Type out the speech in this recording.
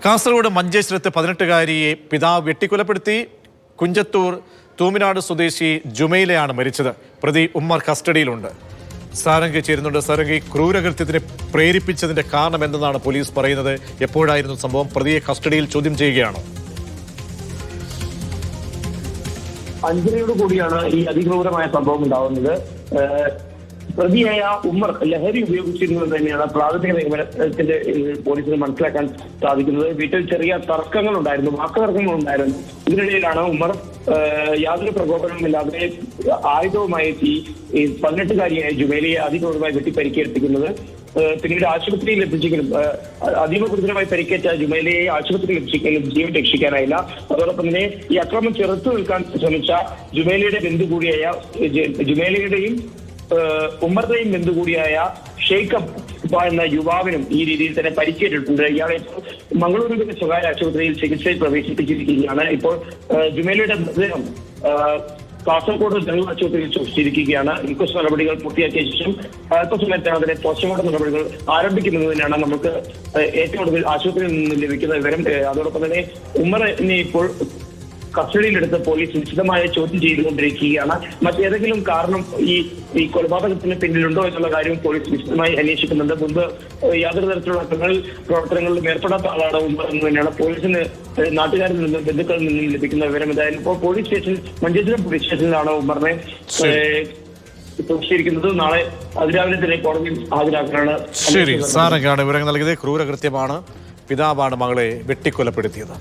കാസർഗോഡ് മഞ്ചേശ്വരത്ത് 18-കാരിയെ പിതാവ് വെട്ടിക്കൊലപ്പെടുത്തി. കുഞ്ചത്തൂർ തൂമിനാട് സ്വദേശി ജുമൈലയാണ് മരിച്ചത്. പ്രതി ഉമ്മർ കസ്റ്റഡിയിലുണ്ട്. സാരംഗി ചേരുന്നുണ്ട്. സാരംഗി, ക്രൂരകൃത്യത്തിന് പ്രേരിപ്പിച്ചതിന്റെ കാരണം എന്തെന്നാണ് പോലീസ് പറയുന്നത്? എപ്പോഴായിരുന്നു സംഭവം? പ്രതിയെ കസ്റ്റഡിയിൽ ചോദ്യം ചെയ്യുകയാണോ? അഞ്ചരയോട് കൂടിയാണ് ഈ അതിക്രൂരമായ സംഭവം ഉണ്ടാവുന്നത്. പ്രതിയായ ഉമ്മർ ലഹരി ഉപയോഗിച്ചിരുന്നത് തന്നെയാണ് പ്രാഥമിക നിഗമനത്തിന്റെ പോലീസിന് മനസ്സിലാക്കാൻ സാധിക്കുന്നത്. വീട്ടിൽ ചെറിയ തർക്കങ്ങളുണ്ടായിരുന്നു, വാക്കുതർക്കങ്ങളുണ്ടായിരുന്നു. ഇതിനിടയിലാണ് ഉമ്മർ യാതൊരു പ്രകോപനവുമില്ലാതെ ആയുധവുമായി ഈ 18-കാരിയായ ജുമൈലയെ അതിക്രൂരമായി വെട്ടി പരിക്കേൽപ്പിക്കുന്നത്. പിന്നീട് ആശുപത്രിയിൽ എത്തിച്ചെങ്കിലും അതീവ ഗുരുതരമായി പരിക്കേറ്റ ജുമൈലയെ ആശുപത്രിയിൽ എത്തിച്ചെങ്കിലും ജീവൻ രക്ഷിക്കാനായില്ല. അതോടൊപ്പം തന്നെ ഈ അക്രമം ചെറുത്തു നിൽക്കാൻ ശ്രമിച്ച ജുമൈലയുടെ ബന്ധു കൂടിയായ ജുമൈലയുടെയും ഉമ്മറുടെയും ബന്ധു കൂടിയായ ഷെയ്ഖ് എന്ന യുവാവിനും ഈ രീതിയിൽ തന്നെ പരിക്കേറ്റിട്ടുണ്ട്. ഇയാളെ മംഗളൂരുവിന്റെ സ്വകാര്യ ആശുപത്രിയിൽ ചികിത്സയിൽ പ്രവേശിപ്പിച്ചിരിക്കുകയാണ്. ഇപ്പോൾ ജുമൈലയുടെ മൃതദേഹം കാസർഗോഡ് ജനറൽ ആശുപത്രിയിൽ സൂക്ഷിച്ചിരിക്കുകയാണ്. ഇൻക്വസ്റ്റ് നടപടികൾ പൂർത്തിയാക്കിയ ശേഷം അല്പസമയത്താണ് അതിന്റെ പോസ്റ്റ്മോർട്ടം നടപടികൾ ആരംഭിക്കുന്നതിനാണ് നമുക്ക് ഏറ്റവും ഒടുവിൽ ആശുപത്രിയിൽ നിന്ന് ലഭിക്കുന്ന വിവരം. അതോടൊപ്പം തന്നെ ഉമ്മറിനെ ഇപ്പോൾ കസ്റ്റഡിയിലെടുത്ത് പോലീസ് വിശദമായ ചോദ്യം ചെയ്തുകൊണ്ടിരിക്കുകയാണ്. മറ്റേതെങ്കിലും കാരണം ഈ കൊലപാതകത്തിന് പിന്നിലുണ്ടോ എന്നുള്ള കാര്യം പോലീസ് വിശദമായി അന്വേഷിക്കുന്നുണ്ട്. മുൻപ് യാതൊരു തരത്തിലുള്ള പ്രവർത്തനങ്ങളിലും ഏർപ്പെടാത്ത ആളാണ് ഉമ്മർ എന്ന് തന്നെയാണ് പോലീസിന് നാട്ടുകാരിൽ നിന്നും ബന്ധുക്കളിൽ നിന്നും ലഭിക്കുന്ന വിവരം. എന്തായാലും ഇപ്പോൾ പോലീസ് സ്റ്റേഷൻ മഞ്ചേശ്വരം പോലീസ് സ്റ്റേഷനിലാണ് ഉമ്മറിനെ സൂക്ഷിച്ചിരിക്കുന്നത്. നാളെ അതിരാവിലെ തന്നെ കോടതിയിൽ ഹാജരാക്കാനാണ്. ശരി, സാരംഗാണ് വിവരങ്ങൾ നൽകിയത്. ക്രൂരകൃത്യമാണ്. പിതാവാണ് മകളെ വെട്ടിക്കൊലപ്പെടുത്തിയത്.